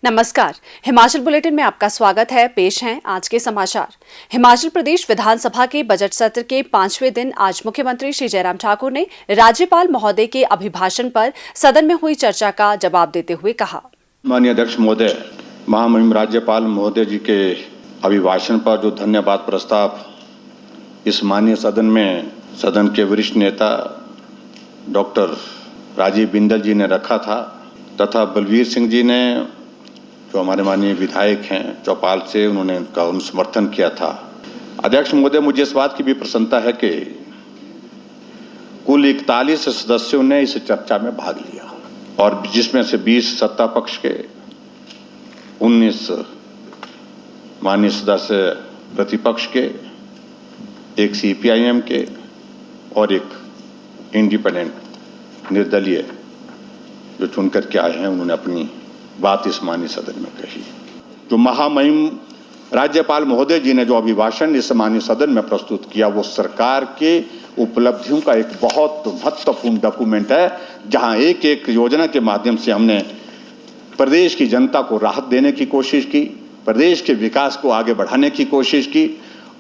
नमस्कार, हिमाचल बुलेटिन में आपका स्वागत है। पेश हैं आज के समाचार। हिमाचल प्रदेश विधानसभा के बजट सत्र के 5वें दिन आज मुख्यमंत्री श्री जयराम ठाकुर ने राज्यपाल महोदय के अभिभाषण पर सदन में हुई चर्चा का जवाब देते हुए कहा। माननीय अध्यक्ष महोदय, महामहिम राज्यपाल महोदय जी के अभिभाषण पर जो धन्यवाद प्रस्ताव इस माननीय सदन में सदन के वरिष्ठ नेता डॉक्टर राजीव बिंदल जी ने रखा था तथा बलवीर सिंह जी ने जो हमारे माननीय विधायक हैं चौपाल से, उन्होंने उनका समर्थन किया था। अध्यक्ष महोदय, मुझे इस बात की भी प्रसन्नता है कि कुल 41 सदस्यों ने इस चर्चा में भाग लिया और जिसमें से 20 सत्ता पक्ष के, 19 माननीय सदस्य प्रतिपक्ष के, एक CPIM के और एक इंडिपेंडेंट निर्दलीय जो चुनकर के आए हैं, उन्होंने अपनी बात इस माननीय सदन में कही। जो महामहिम राज्यपाल महोदय जी ने जो अभिभाषण इस माननीय सदन में प्रस्तुत किया, वो सरकार के उपलब्धियों का एक बहुत महत्वपूर्ण डॉक्यूमेंट है, जहां एक एक योजना के माध्यम से हमने प्रदेश की जनता को राहत देने की कोशिश की, प्रदेश के विकास को आगे बढ़ाने की कोशिश की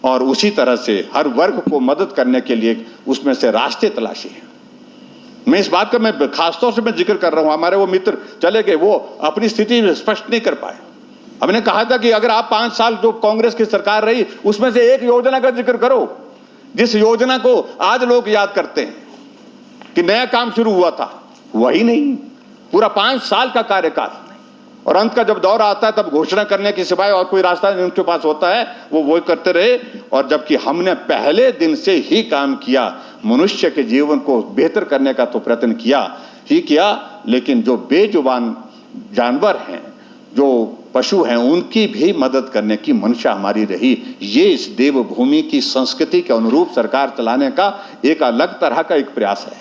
और उसी तरह से हर वर्ग को मदद करने के लिए उसमें से रास्ते तलाशे हैं। मैं इस बात का मैं खासतौर से मैं जिक्र कर रहा हूं, हमारे वो मित्र चले गए, वो अपनी स्थिति स्पष्ट नहीं कर पाए। हमने कहा था कि अगर आप 5 साल जो कांग्रेस की सरकार रही उसमें से एक योजना का जिक्र करो, जिस योजना को आज लोग याद करते हैं कि नया काम शुरू हुआ था, वही नहीं, पूरा 5 साल का कार्यकाल और अंत का जब दौर आता है तब घोषणा करने के सिवाय और कोई रास्ता नहीं उनके पास होता है, वो करते रहे। और जबकि हमने पहले दिन से ही काम किया, मनुष्य के जीवन को बेहतर करने का तो प्रयत्न किया, लेकिन जो बेजुबान जानवर हैं, जो पशु हैं, उनकी भी मदद करने की मंशा हमारी रही। ये इस देवभूमि की संस्कृति के अनुरूप सरकार चलाने का एक अलग तरह का एक प्रयास है।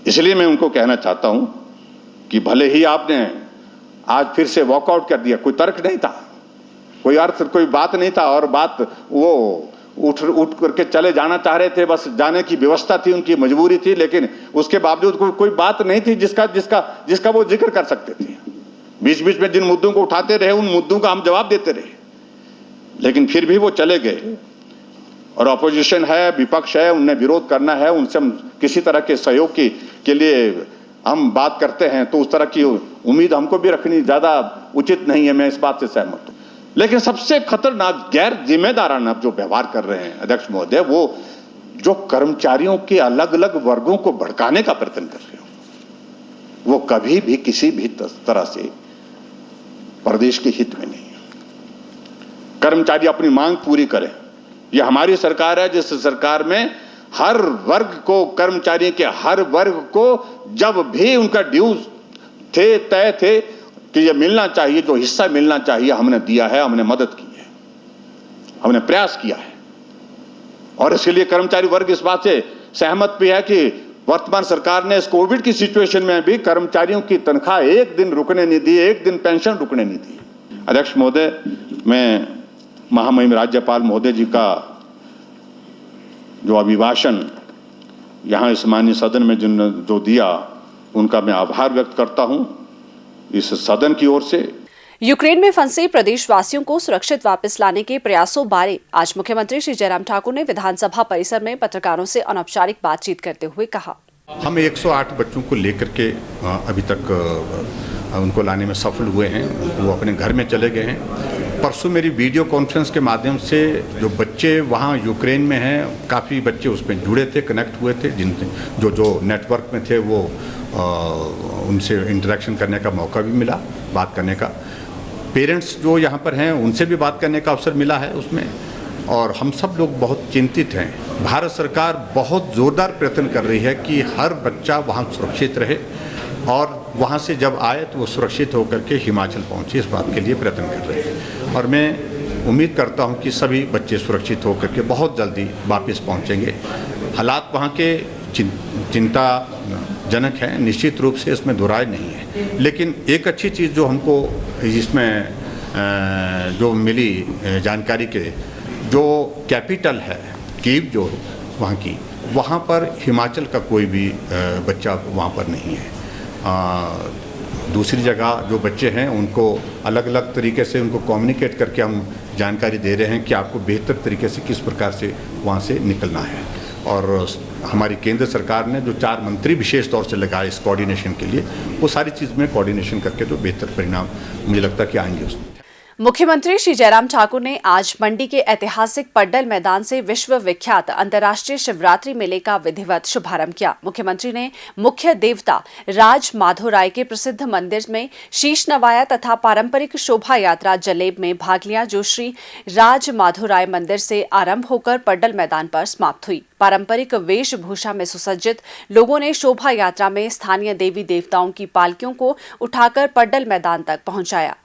इसलिए मैं उनको कहना चाहता हूं कि भले ही आपने आज फिर से वॉकआउट कर दिया, कोई तर्क नहीं था, कोई अर्थ, कोई बात नहीं था और बात वो उठ करके चले जाना चाह रहे थे, बस जाने की व्यवस्था थी, उनकी मजबूरी थी, लेकिन उसके बावजूद कोई बात नहीं थी जिसका वो जिक्र कर सकते थे। बीच बीच में जिन मुद्दों को उठाते रहे उन मुद्दों का हम जवाब देते रहे, लेकिन फिर भी वो चले गए। और अपोजिशन है, विपक्ष है, उन्हें विरोध करना है, उनसे हम किसी तरह के सहयोग के लिए हम बात करते हैं, तो उस तरह की उम्मीद हमको भी रखनी ज्यादा उचित नहीं है। मैं इस बात से सहमत हूं, लेकिन सबसे खतरनाक गैर जिम्मेदाराना जो व्यवहार कर रहे हैं अध्यक्ष महोदय, वो जो कर्मचारियों के अलग अलग वर्गों को भड़काने का प्रयत्न कर रहे हो, वो कभी भी किसी भी तरह से प्रदेश के हित में नहीं है। कर्मचारी अपनी मांग पूरी करें। यह हमारी सरकार है जिस सरकार में हर वर्ग को, कर्मचारी के हर वर्ग को जब भी उनका ड्यूज तय थे कि ये मिलना चाहिए, जो हिस्सा मिलना चाहिए, हमने दिया है, हमने मदद की है, हमने प्रयास किया है। और इसके लिए कर्मचारी वर्ग इस बात से सहमत भी है कि वर्तमान सरकार ने इस कोविड की सिचुएशन में भी कर्मचारियों की तनख्वाह एक दिन रुकने नहीं दी, एक दिन पेंशन रुकने नहीं दी। अध्यक्ष महोदय, मैं महामहिम राज्यपाल महोदय जी का जो अभिभाषण यहाँ इस माननीय सदन में जो दिया, उनका मैं आभार व्यक्त करता हूँ इस सदन की ओर से। यूक्रेन में फंसे प्रदेशवासियों को सुरक्षित वापस लाने के प्रयासों बारे आज मुख्यमंत्री श्री जयराम ठाकुर ने विधानसभा परिसर में पत्रकारों से अनौपचारिक बातचीत करते हुए कहा। हम 108 बच्चों को लेकर के अभी तक उनको लाने में सफल हुए हैं, वो अपने घर में चले गए हैं। परसों मेरी वीडियो कॉन्फ्रेंस के माध्यम से जो बच्चे वहाँ यूक्रेन में हैं, काफ़ी बच्चे उसमें जुड़े थे, कनेक्ट हुए थे, जिनसे जो नेटवर्क में थे वो उनसे इंटरेक्शन करने का मौका भी मिला, बात करने का। पेरेंट्स जो यहाँ पर हैं उनसे भी बात करने का अवसर मिला है उसमें, और हम सब लोग बहुत चिंतित हैं। भारत सरकार बहुत ज़ोरदार प्रयत्न कर रही है कि हर बच्चा वहाँ सुरक्षित रहे और वहाँ से जब आए तो वो सुरक्षित होकर के हिमाचल पहुँचे, इस बात के लिए प्रयत्न कर रहे हैं। और मैं उम्मीद करता हूँ कि सभी बच्चे सुरक्षित होकर के बहुत जल्दी वापस पहुँचेंगे। हालात वहाँ के चिंताजनक हैं, निश्चित रूप से इसमें दो राय नहीं है, लेकिन एक अच्छी चीज़ जो हमको इसमें जो मिली जानकारी के, जो कैपिटल है कीव जो वहाँ की, वहाँ पर हिमाचल का कोई भी बच्चा वहाँ पर नहीं है। दूसरी जगह जो बच्चे हैं उनको अलग अलग तरीके से उनको कम्युनिकेट करके हम जानकारी दे रहे हैं कि आपको बेहतर तरीके से किस प्रकार से वहाँ से निकलना है। और हमारी केंद्र सरकार ने जो 4 मंत्री विशेष तौर से लगाए इस कोऑर्डिनेशन के लिए, वो सारी चीज़ में कोऑर्डिनेशन करके जो बेहतर परिणाम मुझे लगता है कि आएंगे उसमें। मुख्यमंत्री श्री जयराम ठाकुर ने आज मंडी के ऐतिहासिक पड्डल मैदान से विश्व विख्यात अंतर्राष्ट्रीय शिवरात्रि मेले का विधिवत शुभारंभ किया। मुख्यमंत्री ने मुख्य देवता राज माधोराय के प्रसिद्ध मंदिर में शीश नवाया तथा पारंपरिक शोभा यात्रा जलेब में भाग लिया, जो श्री राज माधोराय मंदिर से आरंभ होकर पड्डल मैदान पर समाप्त हुई। पारंपरिक वेशभूषा में सुसज्जित लोगों ने शोभा यात्रा में स्थानीय देवी देवताओं की पालकियों को उठाकर पड्डल मैदान तक पहुंचाया।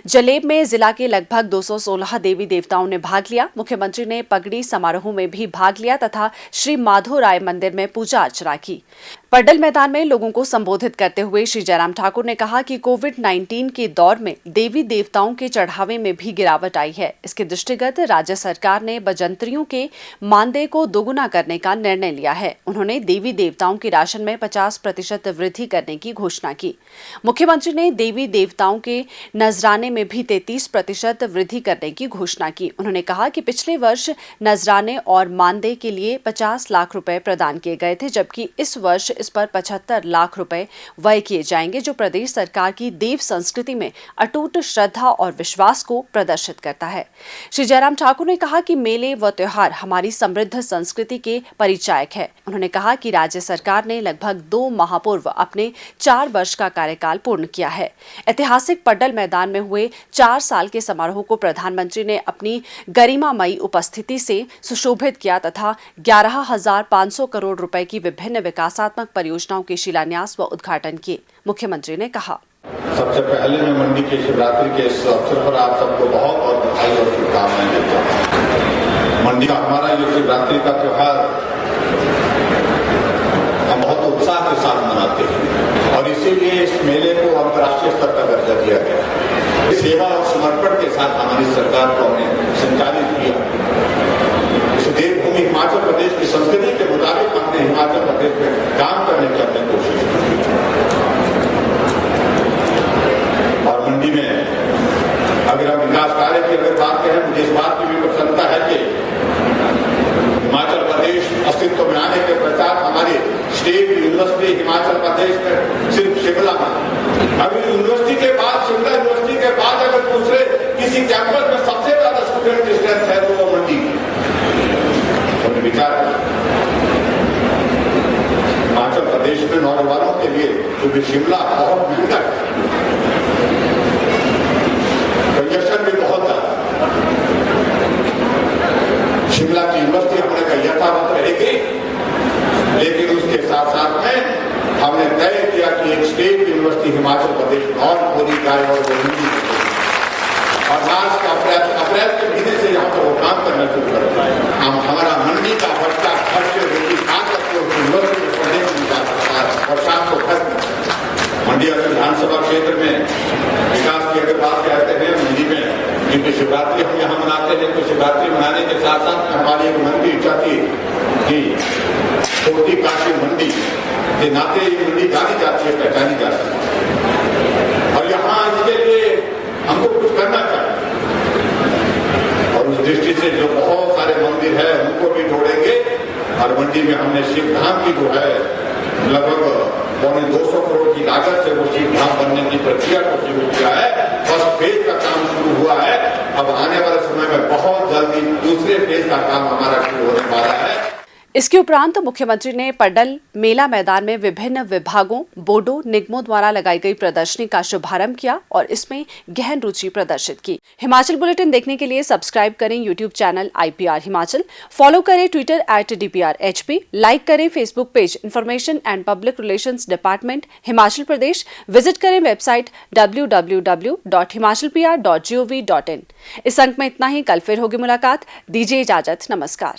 जलेब में जिला के लगभग 216 देवी देवताओं ने भाग लिया। मुख्यमंत्री ने पगड़ी समारोह में भी भाग लिया तथा श्री माधोराय मंदिर में पूजा अर्चना की। पड्डल मैदान में लोगों को संबोधित करते हुए श्री जयराम ठाकुर ने कहा कि कोविड-19 के दौर में देवी देवताओं के चढ़ावे में भी गिरावट आई है। इसके दृष्टिगत राज्य सरकार ने बजंतरियों के मानदेय को दोगुना करने का निर्णय लिया है। उन्होंने देवी देवताओं के राशन में 50% वृद्धि करने की घोषणा की। मुख्यमंत्री ने देवी देवताओं के नजराने में भी 33% वृद्धि करने की घोषणा की। उन्होंने कहा कि पिछले वर्ष नजराने और मानदेय के लिए 50 लाख रुपए प्रदान किए गए थे, जबकि इस वर्ष इस पर 75 लाख रुपए व्यय किए जाएंगे, जो प्रदेश सरकार की देव संस्कृति में अटूट श्रद्धा और विश्वास को प्रदर्शित करता है। श्री जयराम ठाकुर ने कहा कि मेले व त्योहार हमारी समृद्ध संस्कृति के परिचायक है। उन्होंने कहा कि राज्य सरकार ने लगभग 2 माह पूर्व अपने 4 वर्ष का कार्यकाल पूर्ण किया है। ऐतिहासिक पड्डल मैदान में हुए 4 साल के समारोह को प्रधानमंत्री ने अपनी गरिमामयी उपस्थिति से सुशोभित किया तथा 11,500 करोड़ रुपए की विभिन्न विकासात्मक परियोजनाओं के शिलान्यास व उद्घाटन किए। मुख्यमंत्री ने कहा, सबसे पहले मैं मंडी के शिवरात्रि के इस अवसर पर आप सबको बहुत बहुत बधाई और शुभकामनाएं देता हूँ। मंडी का हमारा ये शिवरात्रि का त्योहार हम बहुत उत्साह के साथ मनाते हैं और इसीलिए इस मेले को अंतर्राष्ट्रीय स्तर का दर्जा दिया गया। सेवा और समर्पण के साथ हमारी सरकार को हमने संचालित किया। इस देवभूमि हिमाचल प्रदेश की संस्कृति के मुताबिक हमने हिमाचल प्रदेश में काम करने की अपनी कोशिश की। और मंडी में अगर हम विकास कार्य की अगर बात करें, मुझे इस बात की भी प्रसन्नता है कि हिमाचल प्रदेश अस्तित्व में आने के पश्चात हमारी स्टेट यूनिवर्सिटी हिमाचल प्रदेश में सिर्फ शिमला में, अभी यूनिवर्सिटी के बाद शिमला यूनिवर्सिटी के बाद अगर दूसरे किसी कैंपस में सबसे ज्यादा स्टूडेंट की स्ट्रेंथ है तो वो मंडी। हमने विचार हिमाचल प्रदेश में नौजवानों के लिए क्योंकि शिमला बहुत महंगा है, कंजेशन भी बहुत ज्यादा, शिमला की यूनिवर्सिटी हमने का यथावत रहेगी, लेकिन उसके साथ साथ में हमने तय किया कि एक state university Himachal Pradesh non पूरी जाए और वो हिंदी और मार्च के अप्रैल के महीने से यहाँ पर वो काम करना शुरू करता है। हम हमारा मंडी का बच्चा खर्च रोटी खाकर को यूनिवर्सिटी में पढ़ने के लिए जा सकता है और शाम को खत्म। मंडी विधानसभा क्षेत्र में विकास की अगर बात कहते हैं, मंडी में क्योंकि शिवरात्रि हम यहाँ मनाते हैं, तो शिवरात्रि मनाने के साथ साथ हमारी एक मन की इच्छा थी कि छोटी काशी मंडी के नाते ये मंडी जानी जाती है, पहचानी जाती है और यहाँ इसके लिए हमको कुछ करना चाहिए और उस दृष्टि से जो बहुत सारे मंदिर है उनको भी जोड़ेंगे और मंडी में हमने शिव धाम की जो है लगभग 250 करोड़ की लागत से वो शिव धाम बनने की प्रक्रिया को शुरू किया है। फर्स्ट फेज का काम शुरू हुआ है, अब आने वाले समय में बहुत जल्दी दूसरे फेज का काम हमारा शुरू होने वाला है। इसके उपरांत मुख्यमंत्री ने पड्डल मेला मैदान में विभिन्न विभागों, बोर्डों, निगमों द्वारा लगाई गई प्रदर्शनी का शुभारंभ किया और इसमें गहन रुचि प्रदर्शित की। हिमाचल बुलेटिन देखने के लिए सब्सक्राइब करें YouTube channel IPR Himachal, follow करें ट्विटर @DPRHP, लाइक करें Facebook page information and public relations department Himachal Pradesh, visit करें वेबसाइट www.himachalpr.gov.in। इस अंक में इतना ही। कल फिर होगी मुलाकात। दीजिए इजाजत। नमस्कार।